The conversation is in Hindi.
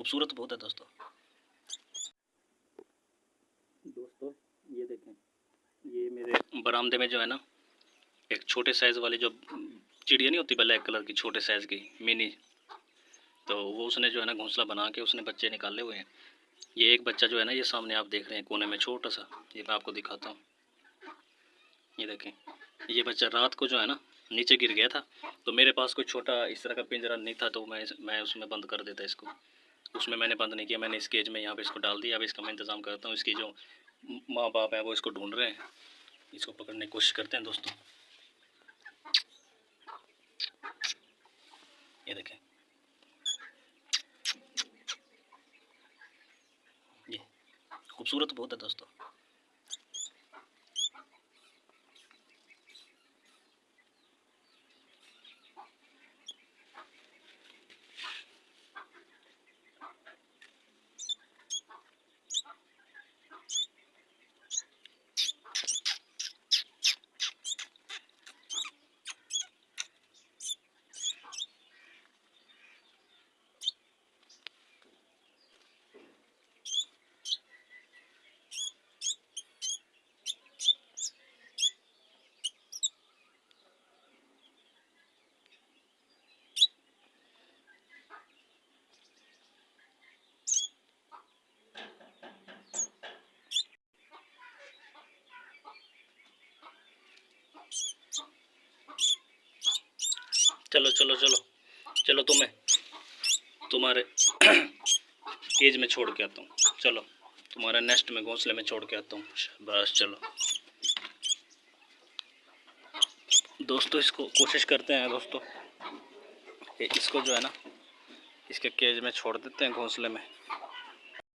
खूबसूरत बहुत है दोस्तों। दोस्तों ये देखें, ये मेरे बरामदे में जो है ना, एक छोटे साइज़ वाली जो चिड़िया नहीं होती ब्लैक कलर की, छोटे साइज़ की मिनी, तो वो उसने जो है ना घोंसला बना के उसने बच्चे निकाले हुए हैं। ये एक बच्चा जो है ना, ये सामने आप देख रहे हैं कोने में छोटा सा, ये मैं आपको दिखाता हूँ। ये देखें, ये बच्चा रात को जो है ना नीचे गिर गया था, तो मेरे पास कोई छोटा इस तरह का पिंजरा नहीं था, तो मैं उसमें बंद कर देता इसको। उसमें मैंने बंद नहीं किया, मैंने इस केज में यहाँ पे इसको डाल दिया। अब इसका मैं इंतज़ाम करता हूँ। इसकी जो माँ बाप हैं वो इसको ढूंढ रहे हैं, इसको पकड़ने की कोशिश करते हैं दोस्तों। ये देखें, ये खूबसूरत बहुत है दोस्तों। चलो चलो चलो चलो, तुम्हारे केज में छोड़ के आता हूँ। चलो, तुम्हारे नेस्ट में घोंसले में छोड़ के आता हूँ। बस चलो दोस्तों, इसको कोशिश करते हैं दोस्तों कि इसको जो है ना इसके केज में छोड़ देते हैं, घोंसले में।